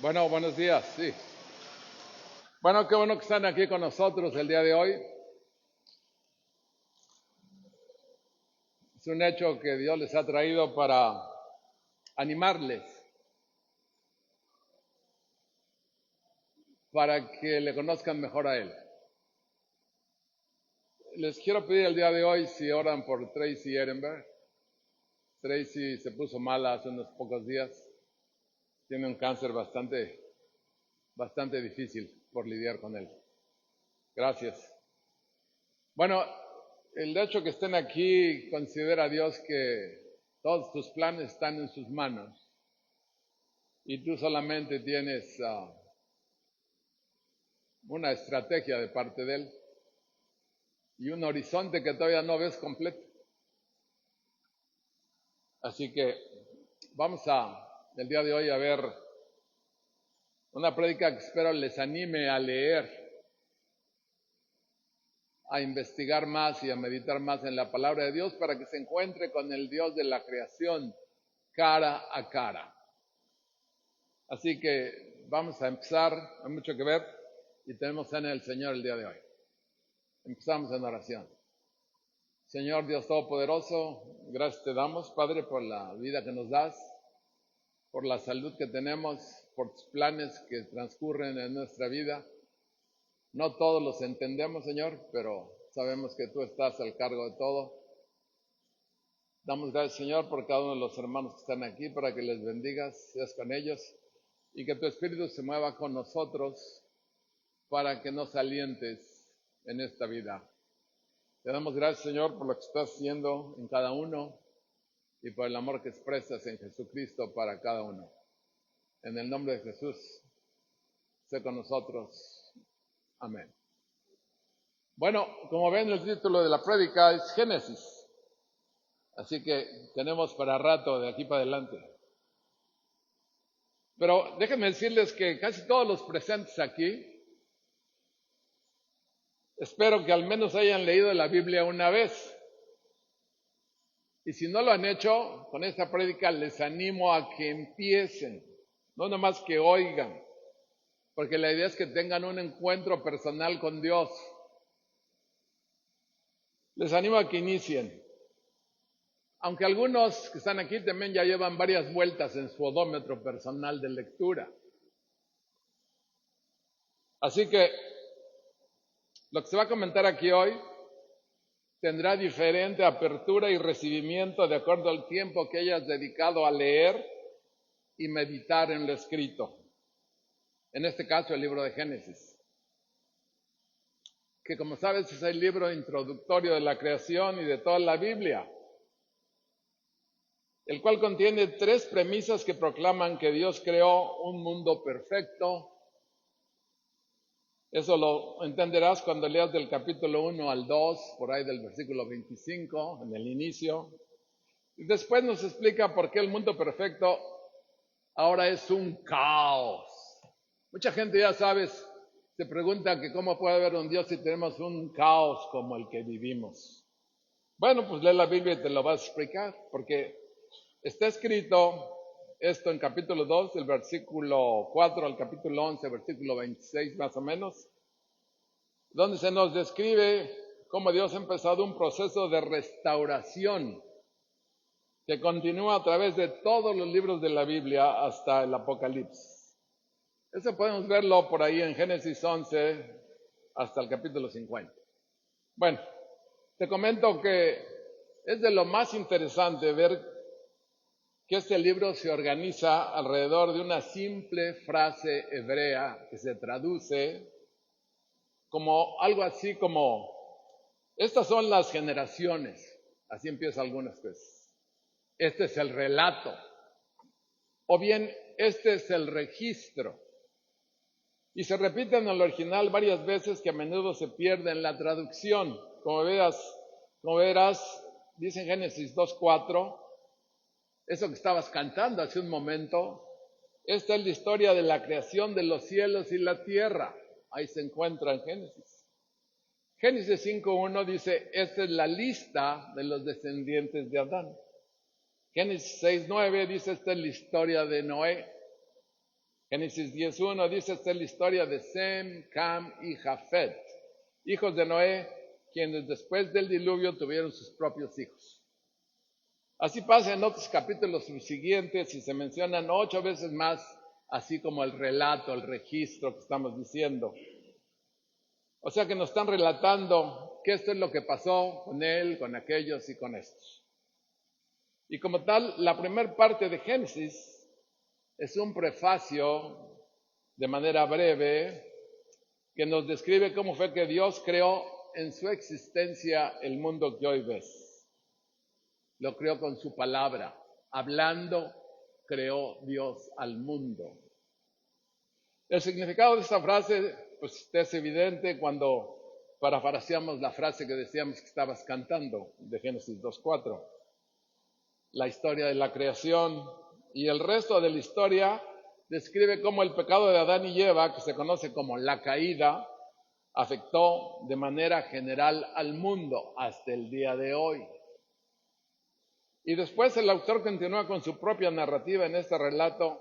Bueno, buenos días, sí. Bueno, qué bueno que están aquí con nosotros el día de hoy. Es un hecho que Dios les ha traído para animarles, para que le conozcan mejor a Él. Les quiero pedir el día de hoy si oran por Tracy Ehrenberg. Tracy se puso mala hace unos pocos días. Tiene un cáncer bastante difícil por lidiar con él. Gracias. Bueno, el hecho que estén aquí considera a Dios que todos tus planes están en sus manos y tú solamente tienes una estrategia de parte de Él y un horizonte que todavía no ves completo. Así que vamos el día de hoy a ver una prédica que espero les anime a leer, a investigar más y a meditar más en la palabra de Dios para que se encuentre con el Dios de la creación cara a cara. Así que vamos a empezar, hay mucho que ver y tenemos en el Señor el día de hoy. Empezamos en oración. Señor Dios Todopoderoso, gracias te damos, Padre, por la vida que nos das, por la salud que tenemos, por tus planes que transcurren en nuestra vida. No todos los entendemos, Señor, pero sabemos que tú estás al cargo de todo. Damos gracias, Señor, por cada uno de los hermanos que están aquí, para que les bendigas, seas con ellos, y que tu Espíritu se mueva con nosotros para que nos alientes en esta vida. Te damos gracias, Señor, por lo que estás haciendo en cada uno y por el amor que expresas en Jesucristo para cada uno. En el nombre de Jesús, sé con nosotros. Amén. Bueno, como ven, el título de la prédica es Génesis. Así que tenemos para rato de aquí para adelante. Pero déjenme decirles que casi todos los presentes aquí, espero que al menos hayan leído la Biblia una vez. Y si no lo han hecho, con esta prédica les animo a que empiecen, no nomás que oigan, porque la idea es que tengan un encuentro personal con Dios. Les animo a que inicien. Aunque algunos que están aquí también ya llevan varias vueltas en su odómetro personal de lectura. Así que lo que se va a comentar aquí hoy tendrá diferente apertura y recibimiento de acuerdo al tiempo que hayas dedicado a leer y meditar en lo escrito. En este caso, el libro de Génesis, que como sabes es el libro introductorio de la creación y de toda la Biblia, el cual contiene 3 premisas que proclaman que Dios creó un mundo perfecto. Eso lo entenderás cuando leas del capítulo 1 al 2, por ahí del versículo 25, en el inicio. Y después nos explica por qué el mundo perfecto ahora es un caos. Mucha gente, ya sabes, se pregunta que cómo puede haber un Dios si tenemos un caos como el que vivimos. Bueno, pues lee la Biblia y te lo vas a explicar, porque está escrito esto en capítulo 2, del versículo 4 al capítulo 11, versículo 26 más o menos, donde se nos describe cómo Dios ha empezado un proceso de restauración que continúa a través de todos los libros de la Biblia hasta el Apocalipsis. Eso podemos verlo por ahí en Génesis 11 hasta el capítulo 50. Bueno, te comento que es de lo más interesante ver que este libro se organiza alrededor de una simple frase hebrea que se traduce como algo así como: estas son las generaciones. Así empieza algunas veces. Este es el relato. O bien, este es el registro. Y se repite en el original varias veces, que a menudo se pierde en la traducción. Como verás, dice en Génesis 2:4, eso que estabas cantando hace un momento, esta es la historia de la creación de los cielos y la tierra. Ahí se encuentra en Génesis. Génesis 5:1 dice, esta es la lista de los descendientes de Adán. Génesis 6:9 dice, esta es la historia de Noé. Génesis 10:1 dice, esta es la historia de Sem, Cam y Jafet, hijos de Noé, quienes después del diluvio tuvieron sus propios hijos. Así pasa en otros capítulos siguientes y se mencionan 8 veces más, así como el relato, el registro que estamos diciendo. O sea que nos están relatando que esto es lo que pasó con él, con aquellos y con estos. Y como tal, la primera parte de Génesis es un prefacio de manera breve que nos describe cómo fue que Dios creó en su existencia el mundo que hoy ves. Lo creó con su palabra. Hablando, creó Dios al mundo. El significado de esta frase, pues es evidente cuando parafraseamos la frase que decíamos que estabas cantando de Génesis 2:4. La historia de la creación y el resto de la historia describe cómo el pecado de Adán y Eva, que se conoce como la caída, afectó de manera general al mundo hasta el día de hoy. Y después el autor continúa con su propia narrativa en este relato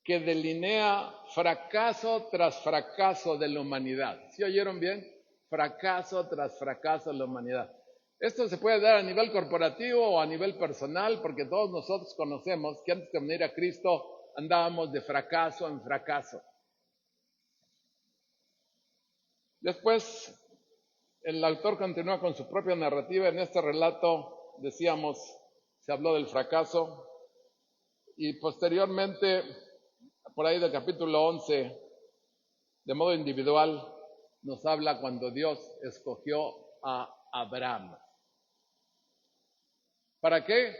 que delinea fracaso tras fracaso de la humanidad. ¿Sí oyeron bien? Fracaso tras fracaso de la humanidad. Esto se puede dar a nivel corporativo o a nivel personal, porque todos nosotros conocemos que antes de venir a Cristo andábamos de fracaso en fracaso. Después, el autor continúa con su propia narrativa. En este relato, decíamos, se habló del fracaso y posteriormente, por ahí del capítulo 11, de modo individual, nos habla cuando Dios escogió a Abraham. ¿Para qué?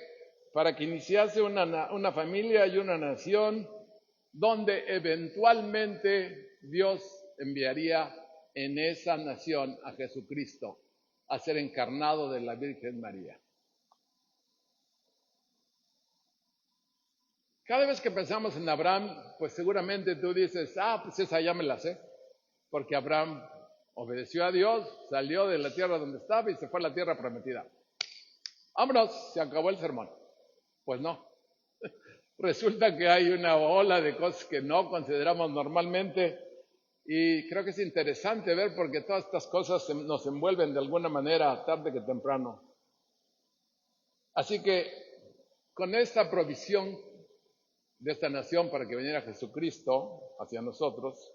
Para que iniciase una familia y una nación donde eventualmente Dios enviaría en esa nación a Jesucristo a ser encarnado de la Virgen María. Cada vez que pensamos en Abraham, pues seguramente tú dices, pues esa ya me la sé, porque Abraham obedeció a Dios, salió de la tierra donde estaba y se fue a la tierra prometida. Vámonos, se acabó el sermón. Pues no. Resulta que hay una ola de cosas que no consideramos normalmente y creo que es interesante ver porque todas estas cosas nos envuelven de alguna manera tarde que temprano. Así que con esta provisión de esta nación para que viniera Jesucristo hacia nosotros,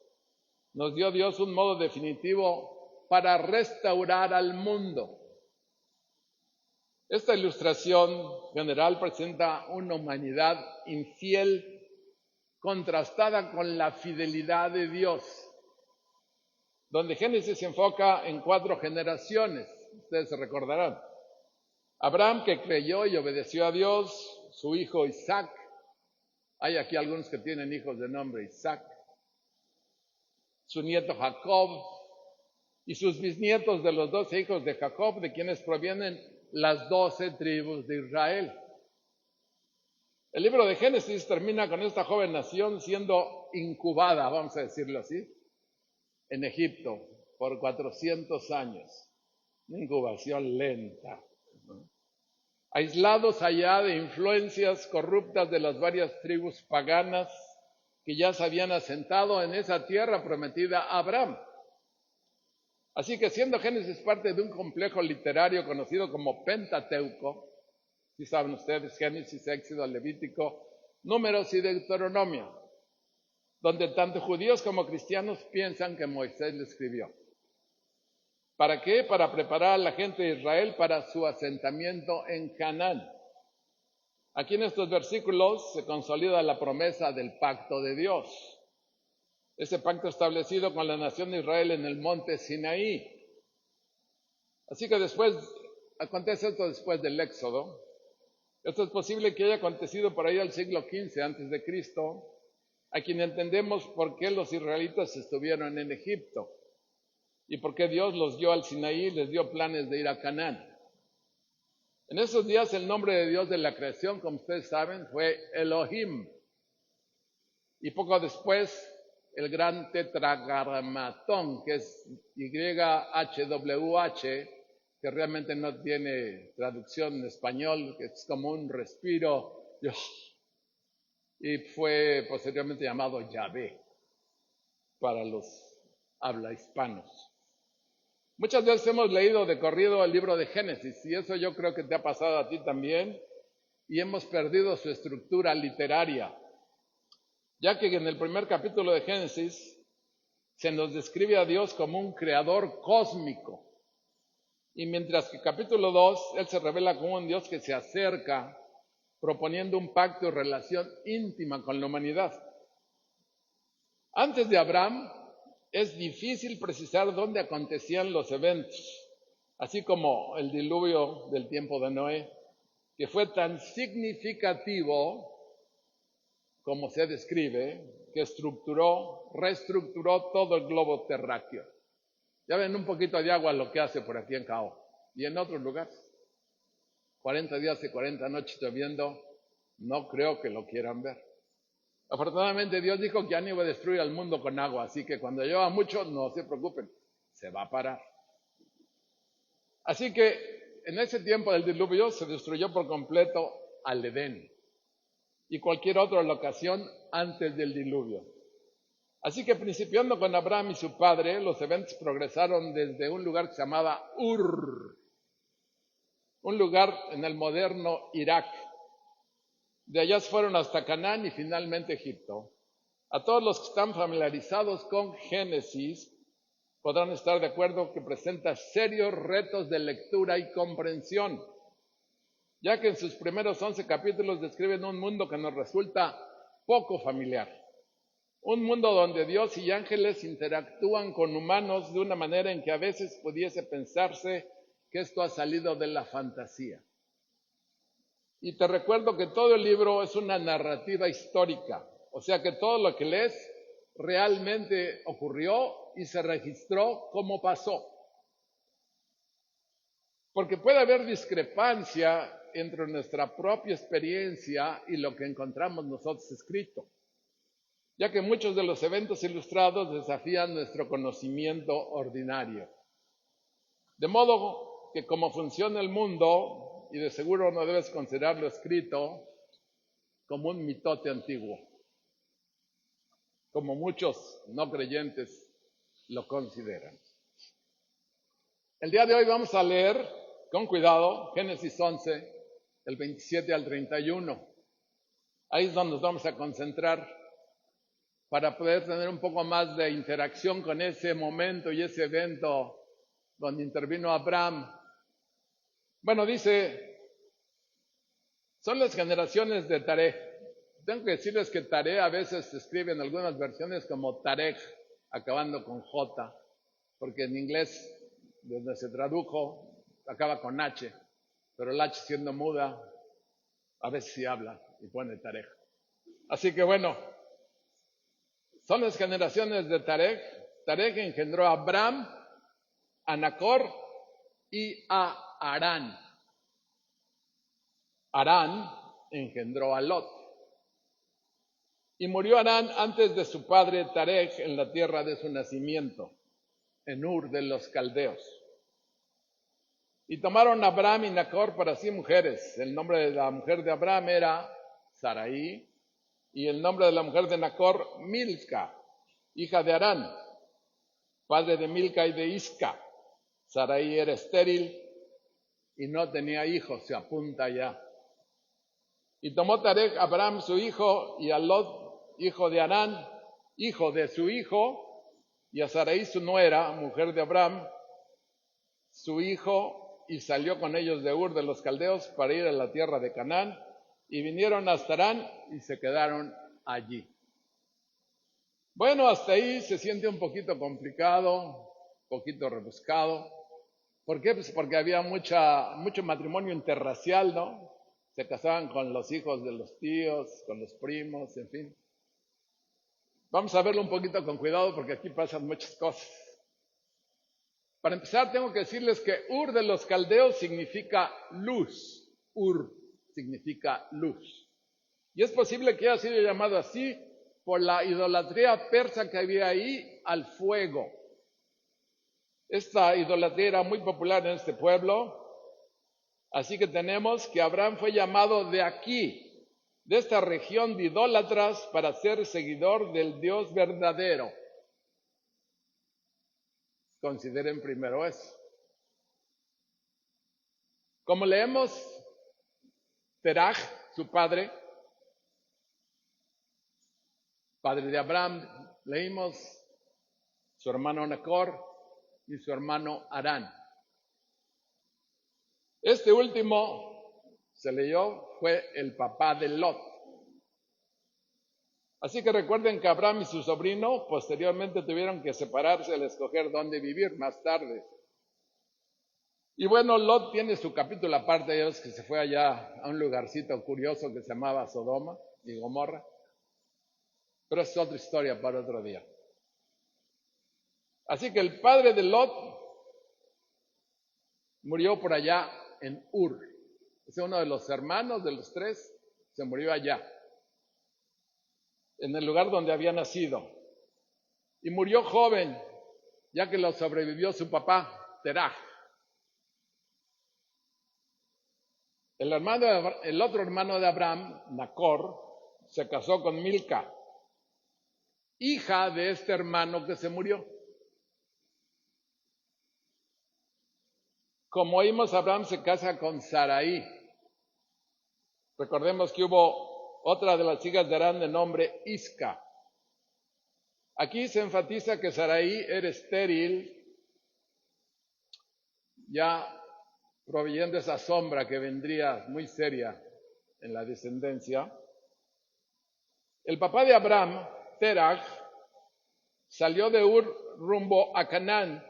nos dio Dios un modo definitivo para restaurar al mundo. Esta ilustración general presenta una humanidad infiel contrastada con la fidelidad de Dios, donde Génesis se enfoca en 4 generaciones, ustedes se recordarán. Abraham, que creyó y obedeció a Dios, su hijo Isaac. Hay aquí algunos que tienen hijos de nombre Isaac. Su nieto Jacob y sus bisnietos de los 12 hijos de Jacob, de quienes provienen las 12 tribus de Israel. El libro de Génesis termina con esta joven nación siendo incubada, vamos a decirlo así, en Egipto por 400 años. Una incubación lenta. Aislados allá de influencias corruptas de las varias tribus paganas que ya se habían asentado en esa tierra prometida a Abraham. Así que siendo Génesis parte de un complejo literario conocido como Pentateuco, si saben ustedes, Génesis, Éxodo, Levítico, Números y Deuteronomio, donde tanto judíos como cristianos piensan que Moisés le escribió. ¿Para qué? Para preparar a la gente de Israel para su asentamiento en Canaán. Aquí en estos versículos se consolida la promesa del pacto de Dios. Ese pacto establecido con la nación de Israel en el monte Sinaí. Así que acontece esto después del Éxodo. Esto es posible que haya acontecido por ahí al siglo XV antes de Cristo, a quien entendemos por qué los israelitas estuvieron en Egipto y por qué Dios los dio al Sinaí y les dio planes de ir a Canaán. En esos días el nombre de Dios de la creación, como ustedes saben, fue Elohim. Y poco después el gran tetragramatón, que es YHWH, que realmente no tiene traducción en español, que es como un respiro. y fue posteriormente llamado Yahvé para los habla hispanos. Muchas veces hemos leído de corrido el libro de Génesis, y eso yo creo que te ha pasado a ti también, y hemos perdido su estructura literaria, ya que en el primer capítulo de Génesis se nos describe a Dios como un creador cósmico, y mientras que capítulo 2, Él se revela como un Dios que se acerca, proponiendo un pacto y relación íntima con la humanidad. Antes de Abraham, es difícil precisar dónde acontecían los eventos, así como el diluvio del tiempo de Noé, que fue tan significativo como se describe, que reestructuró todo el globo terráqueo. Ya ven un poquito de agua lo que hace por aquí en Cao y en otros lugares. 40 días y 40 noches lloviendo, no creo que lo quieran ver. Afortunadamente Dios dijo que ya no iba a destruir al mundo con agua, así que cuando llueva mucho, no se preocupen, se va a parar. Así que en ese tiempo del diluvio se destruyó por completo al Edén y cualquier otra locación antes del diluvio. Así que principiando con Abraham y su padre, los eventos progresaron desde un lugar que se llamaba Ur, un lugar en el moderno Irak. De allá se fueron hasta Canaán y finalmente Egipto. A todos los que están familiarizados con Génesis podrán estar de acuerdo que presenta serios retos de lectura y comprensión, ya que en sus primeros 11 capítulos describen un mundo que nos resulta poco familiar. Un mundo donde Dios y ángeles interactúan con humanos de una manera en que a veces pudiese pensarse que esto ha salido de la fantasía. Y te recuerdo que todo el libro es una narrativa histórica, o sea que todo lo que lees realmente ocurrió y se registró como pasó. Porque puede haber discrepancia entre nuestra propia experiencia y lo que encontramos nosotros escrito, ya que muchos de los eventos ilustrados desafían nuestro conocimiento ordinario. De modo que como funciona el mundo, y de seguro no debes considerarlo escrito como un mitote antiguo, como muchos no creyentes lo consideran. El día de hoy vamos a leer, con cuidado, Génesis 11, del 27 al 31. Ahí es donde nos vamos a concentrar para poder tener un poco más de interacción con ese momento y ese evento donde intervino Abraham. Bueno, dice, son las generaciones de Taré. Tengo que decirles que Taré a veces se escribe en algunas versiones como Tarek, acabando con J, porque en inglés, desde se tradujo, acaba con H, pero el H siendo muda, a veces sí habla y pone Tarek. Así que bueno, son las generaciones de Tarek. Tarek engendró a Abraham, a Nacor y a Harán. Harán engendró a Lot. Y murió Harán antes de su padre Tarek en la tierra de su nacimiento, en Ur de los Caldeos. Y tomaron a Abraham y Nacor para sí mujeres. El nombre de la mujer de Abraham era Sarai, y el nombre de la mujer de Nacor, Milca, hija de Harán, padre de Milca y de Isca. Sarai era estéril y no tenía hijos, se apunta ya. Y tomó Tarek a Abraham su hijo y a Lot, hijo de Harán, hijo de su hijo, y a Sarai su nuera, mujer de Abraham, su hijo, y salió con ellos de Ur de los Caldeos para ir a la tierra de Canaán, y vinieron hasta Harán y se quedaron allí. Bueno, hasta ahí se siente un poquito complicado, un poquito rebuscado. ¿Por qué? Pues porque había mucho matrimonio interracial, ¿no? Se casaban con los hijos de los tíos, con los primos, en fin. Vamos a verlo un poquito con cuidado porque aquí pasan muchas cosas. Para empezar, tengo que decirles que Ur de los Caldeos significa luz. Ur significa luz. Y es posible que haya sido llamado así por la idolatría persa que había ahí al fuego. Esta idolatría era muy popular en este pueblo, así que tenemos que Abraham fue llamado de aquí, de esta región de idólatras para ser seguidor del Dios verdadero. Consideren primero eso. Como leemos, Teraj, su padre de Abraham, leímos su hermano Nacor y su hermano Harán. Este último, se leyó, fue el papá de Lot. Así que recuerden que Abraham y su sobrino posteriormente tuvieron que separarse al escoger dónde vivir más tarde. Y bueno, Lot tiene su capítulo aparte, ya ves que se fue allá a un lugarcito curioso que se llamaba Sodoma y Gomorra. Pero es otra historia para otro día. Así que el padre de Lot murió por allá en Ur. Es uno de los hermanos de los tres, se murió allá, en el lugar donde había nacido. Y murió joven, ya que lo sobrevivió su papá, Teraj. El otro hermano de Abraham, Nacor, se casó con Milca, hija de este hermano que se murió. Como oímos, Abraham se casa con Sarai. Recordemos que hubo otra de las hijas de Harán de nombre Isca. Aquí se enfatiza que Sarai era estéril, ya proveyendo esa sombra que vendría muy seria en la descendencia. El papá de Abraham, Teraj, salió de Ur rumbo a Canaán,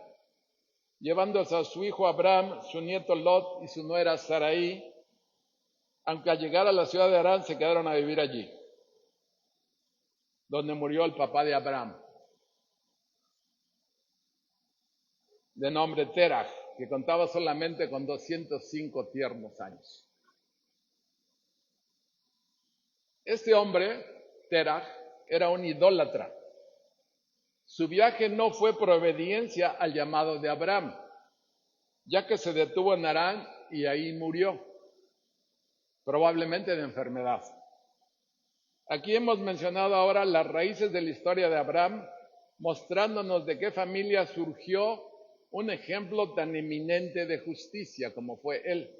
llevándose a su hijo Abraham, su nieto Lot y su nuera Sarai, aunque al llegar a la ciudad de Harán se quedaron a vivir allí, donde murió el papá de Abraham, de nombre Teraj, que contaba solamente con 205 tiernos años. Este hombre, Teraj, era un idólatra. Su viaje no fue por obediencia al llamado de Abraham, ya que se detuvo en Harán y ahí murió, probablemente de enfermedad. Aquí hemos mencionado ahora las raíces de la historia de Abraham, mostrándonos de qué familia surgió un ejemplo tan eminente de justicia como fue él.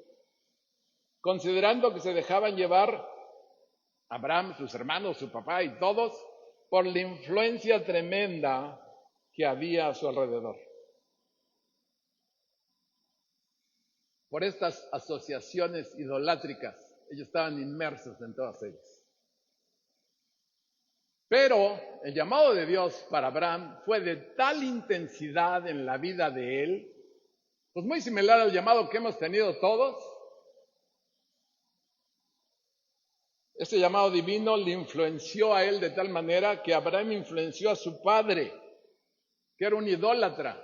Considerando que se dejaban llevar Abraham, sus hermanos, su papá y todos por la influencia tremenda que había a su alrededor. Por estas asociaciones idolátricas, ellos estaban inmersos en todas ellas. Pero el llamado de Dios para Abraham fue de tal intensidad en la vida de él, pues muy similar al llamado que hemos tenido todos. Este llamado divino le influenció a él de tal manera que Abraham influenció a su padre, que era un idólatra.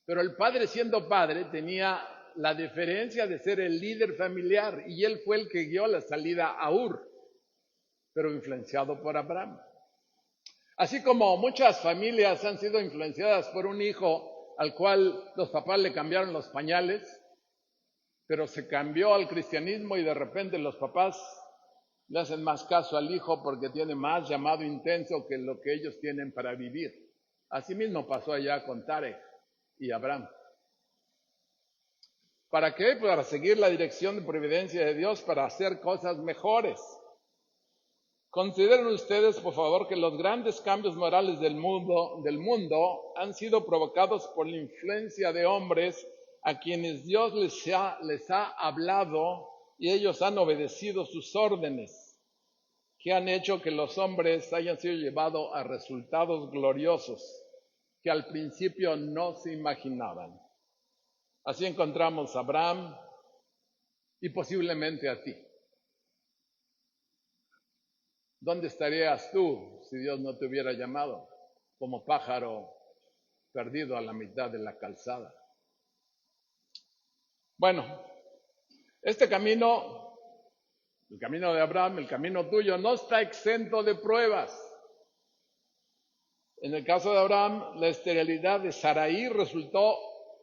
Pero el padre, siendo padre, tenía la diferencia de ser el líder familiar y él fue el que guió la salida a Ur, pero influenciado por Abraham. Así como muchas familias han sido influenciadas por un hijo al cual los papás le cambiaron los pañales, pero se cambió al cristianismo y de repente los papás le hacen más caso al hijo porque tiene más llamado intenso que lo que ellos tienen para vivir. Así mismo pasó allá con Tarek y Abraham. ¿Para qué? Para seguir la dirección de providencia de Dios para hacer cosas mejores. Consideren ustedes, por favor, que los grandes cambios morales del mundo han sido provocados por la influencia de hombres a quienes Dios les ha hablado y ellos han obedecido sus órdenes, que han hecho que los hombres hayan sido llevados a resultados gloriosos que al principio no se imaginaban. Así encontramos a Abraham y posiblemente a ti. ¿Dónde estarías tú si Dios no te hubiera llamado? Como pájaro perdido a la mitad de la calzada. Bueno, este camino, el camino de Abraham, el camino tuyo, no está exento de pruebas. En el caso de Abraham, la esterilidad de Sarai resultó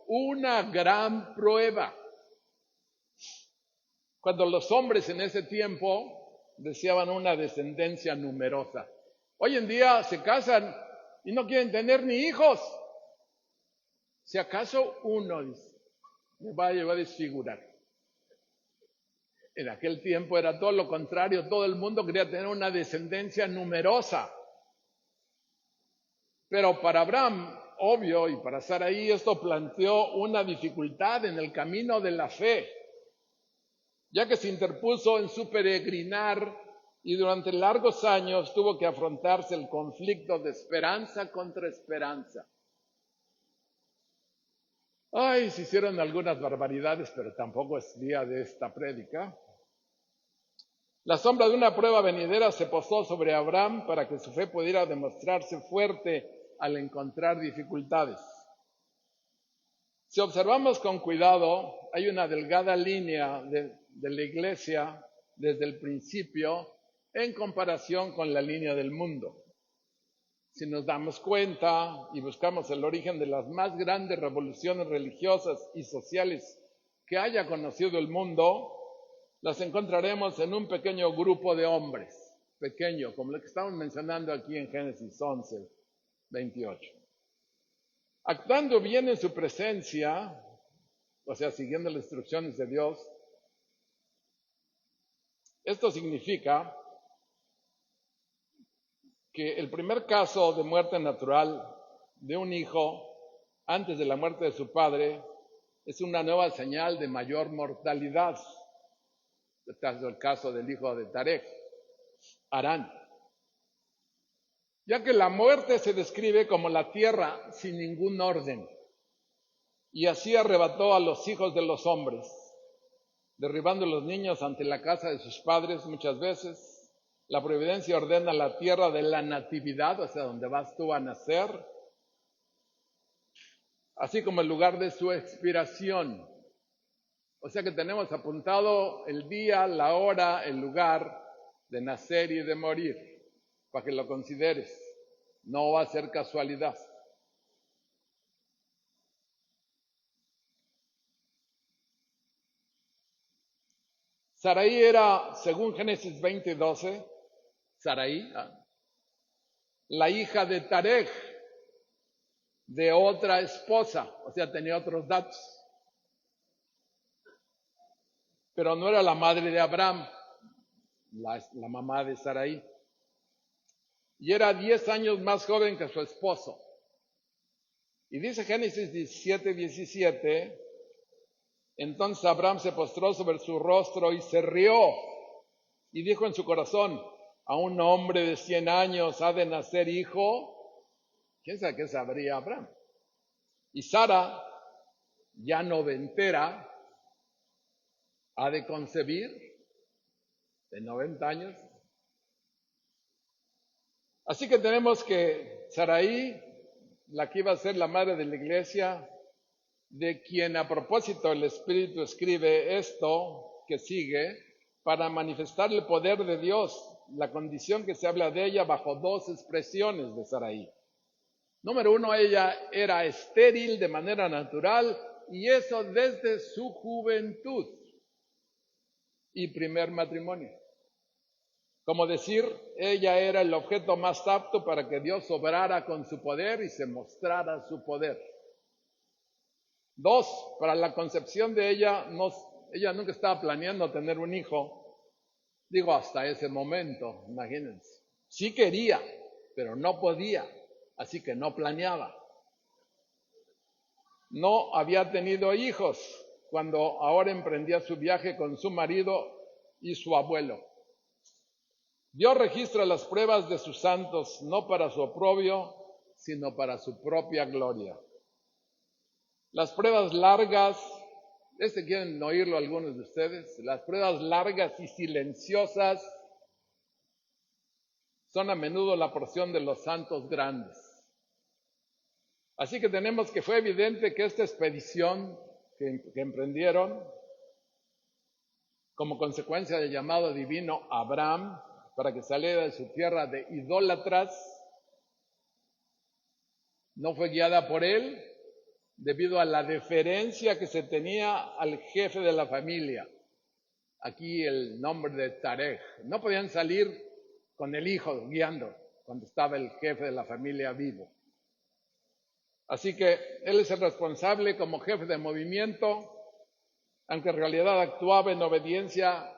una gran prueba. Cuando los hombres en ese tiempo deseaban una descendencia numerosa. Hoy en día se casan y no quieren tener ni hijos. Si acaso uno, dice, me va a llevar a desfigurar. En aquel tiempo era todo lo contrario, todo el mundo quería tener una descendencia numerosa. Pero para Abraham, obvio, y para Sarai, esto planteó una dificultad en el camino de la fe, ya que se interpuso en su peregrinar y durante largos años tuvo que afrontarse el conflicto de esperanza contra esperanza. Ay, se hicieron algunas barbaridades, pero tampoco es día de esta prédica. La sombra de una prueba venidera se posó sobre Abraham para que su fe pudiera demostrarse fuerte al encontrar dificultades. Si observamos con cuidado, hay una delgada línea de la iglesia desde el principio en comparación con la línea del mundo. Si nos damos cuenta y buscamos el origen de las más grandes revoluciones religiosas y sociales que haya conocido el mundo, las encontraremos en un pequeño grupo de hombres, pequeño, como lo que estamos mencionando aquí en Génesis 11, 28. Actuando bien en su presencia, o sea, siguiendo las instrucciones de Dios, esto significa que el primer caso de muerte natural de un hijo antes de la muerte de su padre es una nueva señal de mayor mortalidad. Este es el caso del hijo de Tarek, Harán. Ya que la muerte se describe como la tierra sin ningún orden, y así arrebató a los hijos de los hombres, derribando a los niños ante la casa de sus padres muchas veces. La providencia ordena la tierra de la natividad, o sea, donde vas tú a nacer, así como el lugar de su expiración. O sea que tenemos apuntado el día, la hora, el lugar de nacer y de morir, para que lo consideres. No va a ser casualidad. Sarai era, según Génesis 20:12, Sarai, la hija de Tarek, de otra esposa, o sea, tenía otros datos. Pero no era la madre de Abraham, la mamá de Sarai. Y era 10 años más joven que su esposo. Y dice Génesis 17:17, entonces Abraham se postró sobre su rostro y se rió y dijo en su corazón, a un hombre de 100 años ha de nacer hijo. ¿Quién sabe qué sabría Abraham? Y Sara, ya noventera, ha de concebir de 90 años. Así que tenemos que Sarai, la que iba a ser la madre de la iglesia, de quien a propósito el Espíritu escribe esto que sigue, para manifestar el poder de Dios, la condición que se habla de ella bajo dos expresiones de Sarai. Número uno, ella era estéril de manera natural, y eso desde su juventud y primer matrimonio. Como decir, ella era el objeto más apto para que Dios obrara con su poder y se mostrara su poder. Dos, para la concepción de ella, ella nunca estaba planeando tener un hijo. Digo, hasta ese momento, imagínense. Sí quería, pero no podía, así que no planeaba. No había tenido hijos cuando ahora emprendía su viaje con su marido y su abuelo. Dios registra las pruebas de sus santos, no para su oprobio, sino para su propia gloria. Las pruebas largas, quieren oírlo algunos de ustedes, las pruebas largas y silenciosas son a menudo la porción de los santos grandes. Así que tenemos que fue evidente que esta expedición que emprendieron, como consecuencia del llamado divino a Abraham, para que saliera de su tierra de idólatras, no fue guiada por él debido a la deferencia que se tenía al jefe de la familia. aquí el nombre de Tarej. No podían salir con el hijo guiando cuando estaba el jefe de la familia vivo. Así que él es el responsable como jefe de movimiento, aunque en realidad actuaba en obediencia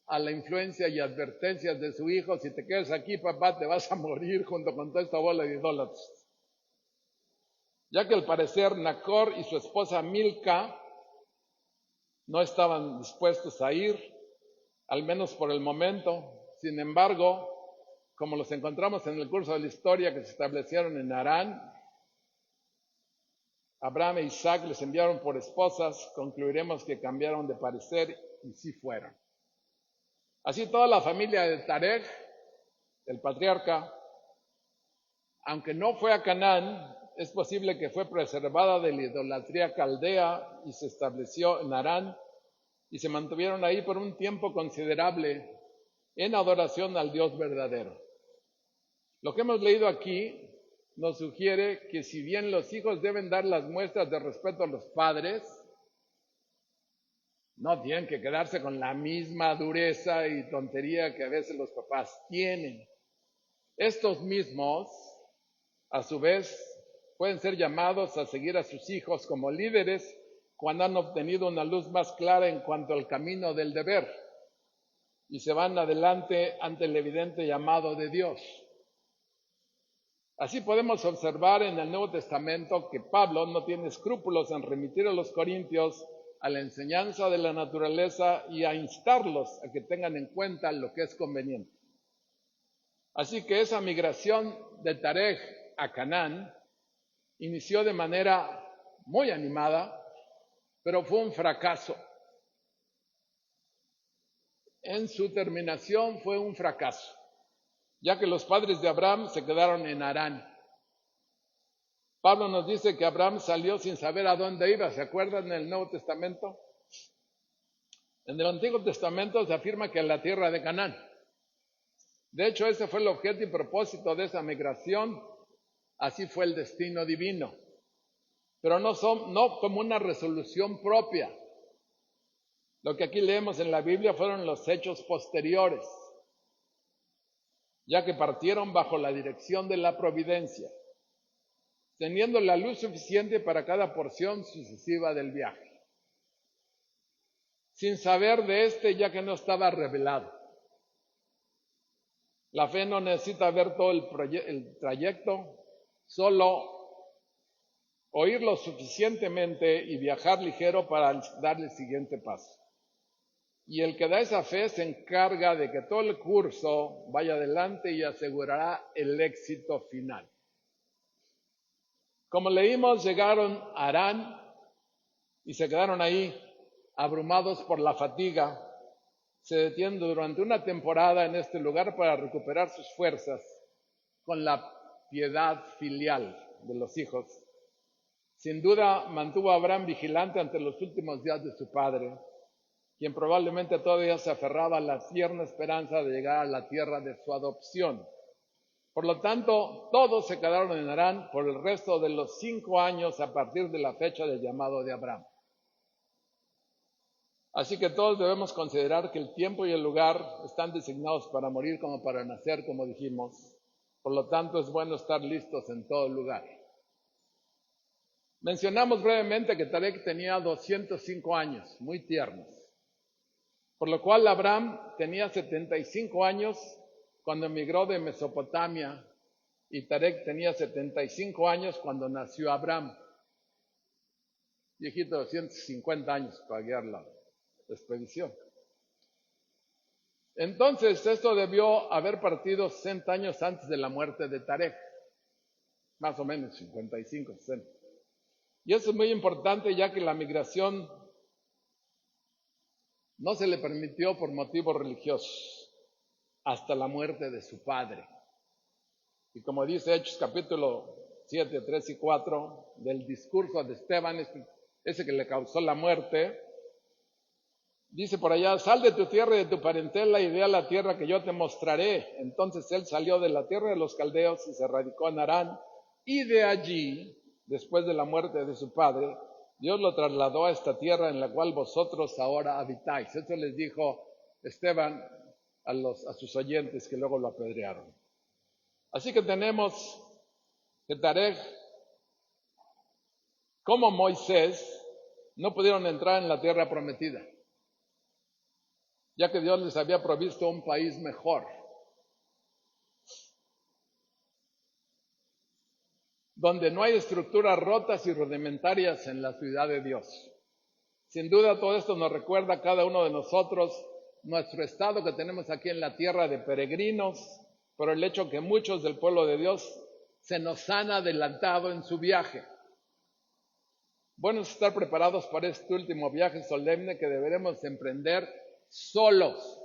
a la influencia y advertencias de su hijo: si te quedas aquí, papá, te vas a morir junto con toda esta bola de idólatras. Ya que al parecer Nacor y su esposa Milca no estaban dispuestos a ir, al menos por el momento. Sin embargo, como los encontramos en el curso de la historia, que se establecieron en Harán, Abraham e Isaac les enviaron por esposas, concluiremos que cambiaron de parecer y sí fueron. Así toda la familia de Tarej, el patriarca, aunque no fue a Canaán, es posible que fue preservada de la idolatría caldea y se estableció en Harán y se mantuvieron ahí por un tiempo considerable en adoración al Dios verdadero. Lo que hemos leído aquí nos sugiere que si bien los hijos deben dar las muestras de respeto a los padres, no tienen que quedarse con la misma dureza y tontería que a veces los papás tienen. Estos mismos, a su vez, pueden ser llamados a seguir a sus hijos como líderes cuando han obtenido una luz más clara en cuanto al camino del deber y se van adelante ante el evidente llamado de Dios. Así podemos observar en el Nuevo Testamento que Pablo no tiene escrúpulos en remitir a los corintios a la enseñanza de la naturaleza y a instarlos a que tengan en cuenta lo que es conveniente. Así que esa migración de Tarej a Canaán inició de manera muy animada, pero fue un fracaso. En su terminación fue un fracaso, ya que los padres de Abraham se quedaron en Harán. Pablo nos dice que Abraham salió sin saber a dónde iba. ¿Se acuerdan en el Nuevo Testamento? En el Antiguo Testamento se afirma que a la tierra de Canaán. De hecho, ese fue el objeto y propósito de esa migración. Así fue el destino divino. Pero no como una resolución propia. Lo que aquí leemos en la Biblia fueron los hechos posteriores, ya que partieron bajo la dirección de la providencia, teniendo la luz suficiente para cada porción sucesiva del viaje, sin saber de este ya que no estaba revelado. La fe no necesita ver todo el trayecto, solo oírlo suficientemente y viajar ligero para dar el siguiente paso. Y el que da esa fe se encarga de que todo el curso vaya adelante y asegurará el éxito final. Como leímos, llegaron a Harán y se quedaron ahí, abrumados por la fatiga. Se detienen durante una temporada en este lugar para recuperar sus fuerzas con la piedad filial de los hijos. Sin duda mantuvo a Abraham vigilante ante los últimos días de su padre, quien probablemente todavía se aferraba a la tierna esperanza de llegar a la tierra de su adopción. Por lo tanto, todos se quedaron en Harán por el resto de los 5 años a partir de la fecha del llamado de Abraham. Así que todos debemos considerar que el tiempo y el lugar están designados para morir como para nacer, como dijimos. Por lo tanto, es bueno estar listos en todo lugar. Mencionamos brevemente que Tarek tenía 205 años, muy tiernos, por lo cual Abraham tenía 75 años cuando emigró de Mesopotamia y Tarek tenía 75 años cuando nació Abraham. Viejito de 250 años para guiar la expedición. Entonces, esto debió haber partido 60 años antes de la muerte de Tarek, más o menos 55, 60. Y eso es muy importante, ya que la migración no se le permitió por motivos religiosos hasta la muerte de su padre. Y como dice Hechos capítulo 7, 3 y 4 del discurso de Esteban, ese que le causó la muerte, dice por allá: sal de tu tierra y de tu parentela y ve a la tierra que yo te mostraré. Entonces él salió de la tierra de los caldeos y se radicó en Harán, y de allí, después de la muerte de su padre, Dios lo trasladó a esta tierra en la cual vosotros ahora habitáis. Eso les dijo Esteban a sus oyentes que luego lo apedrearon. Así que tenemos que Tarek, como Moisés, no pudieron entrar en la tierra prometida, ya que Dios les había provisto un país mejor, donde no hay estructuras rotas y rudimentarias en la ciudad de Dios. Sin duda todo esto nos recuerda a cada uno de nosotros nuestro estado que tenemos aquí en la tierra de peregrinos, por el hecho que muchos del pueblo de Dios se nos han adelantado en su viaje. Bueno es estar preparados para este último viaje solemne que deberemos emprender solos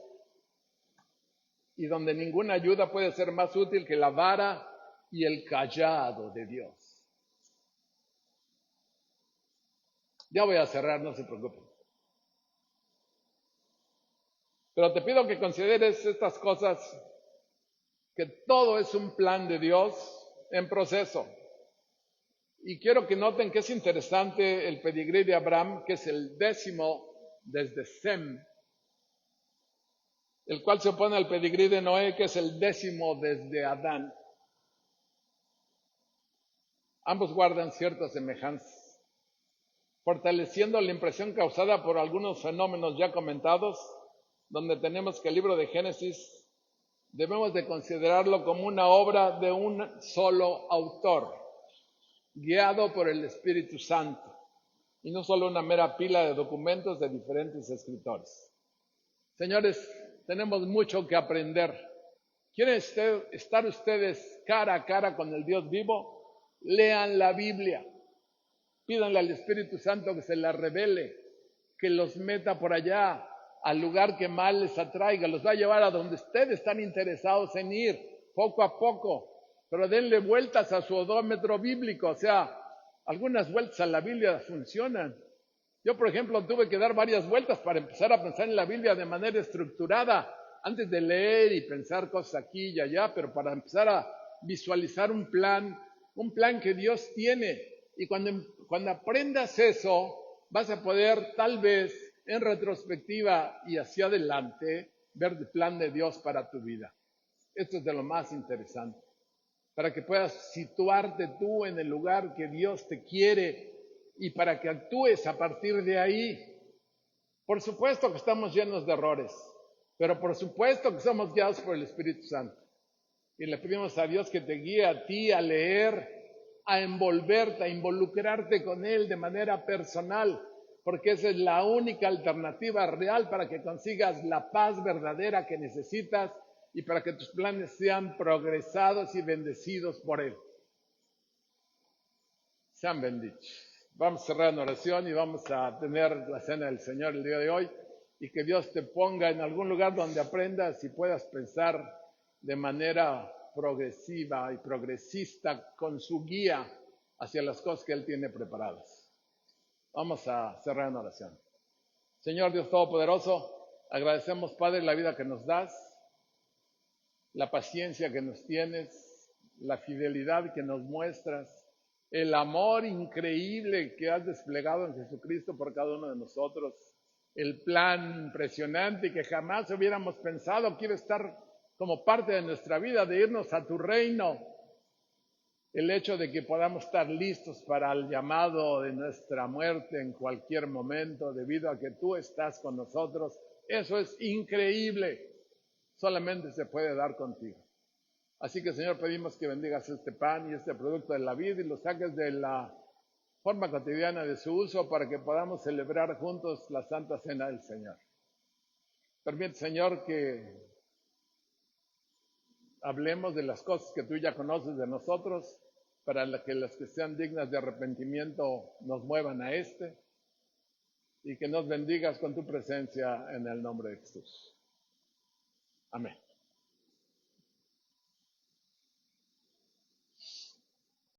y donde ninguna ayuda puede ser más útil que la vara y el cayado de Dios. Ya voy a cerrar, no se preocupen. Pero te pido que consideres estas cosas, que todo es un plan de Dios en proceso. Y quiero que noten que es interesante el pedigrí de Abraham, que es el 10º desde Sem, el cual se opone al pedigrí de Noé, que es el 10º desde Adán. Ambos guardan ciertas semejanzas, fortaleciendo la impresión causada por algunos fenómenos ya comentados, donde tenemos que el libro de Génesis debemos de considerarlo como una obra de un solo autor, guiado por el Espíritu Santo, y no solo una mera pila de documentos de diferentes escritores. Señores, tenemos mucho que aprender. ¿Quieren estar ustedes cara a cara con el Dios vivo? Lean la Biblia. Pídanle al Espíritu Santo que se la revele, que los meta por allá, al lugar que más les atraiga. Los va a llevar a donde ustedes están interesados en ir, poco a poco. Pero denle vueltas a su odómetro bíblico. O sea, algunas vueltas a la Biblia funcionan. Yo, por ejemplo, tuve que dar varias vueltas para empezar a pensar en la Biblia de manera estructurada, antes de leer y pensar cosas aquí y allá, pero para empezar a visualizar un plan que Dios tiene. Y cuando aprendas eso, vas a poder tal vez en retrospectiva y hacia adelante ver el plan de Dios para tu vida. Esto es de lo más interesante, para que puedas situarte tú en el lugar que Dios te quiere y para que actúes a partir de ahí. Por supuesto que estamos llenos de errores, pero por supuesto que somos guiados por el Espíritu Santo. Y le pedimos a Dios que te guíe a ti a leer, a envolverte, a involucrarte con Él de manera personal, porque esa es la única alternativa real para que consigas la paz verdadera que necesitas y para que tus planes sean progresados y bendecidos por Él. Sean benditos. Vamos a cerrar en oración y vamos a tener la cena del Señor el día de hoy y que Dios te ponga en algún lugar donde aprendas y puedas pensar de manera progresiva y progresista con su guía hacia las cosas que Él tiene preparadas. Vamos a cerrar en oración. Señor Dios Todopoderoso, agradecemos, Padre, la vida que nos das, la paciencia que nos tienes, la fidelidad que nos muestras, el amor increíble que has desplegado en Jesucristo por cada uno de nosotros, el plan impresionante que jamás hubiéramos pensado que iba a estar como parte de nuestra vida, de irnos a tu reino, el hecho de que podamos estar listos para el llamado de nuestra muerte en cualquier momento, debido a que tú estás con nosotros, eso es increíble, solamente se puede dar contigo. Así que, Señor, pedimos que bendigas este pan y este producto de la vida y lo saques de la forma cotidiana de su uso para que podamos celebrar juntos la Santa Cena del Señor. Permite, Señor, que hablemos de las cosas que tú ya conoces de nosotros, para que las que sean dignas de arrepentimiento nos muevan a y que nos bendigas con tu presencia en el nombre de Jesús. Amén.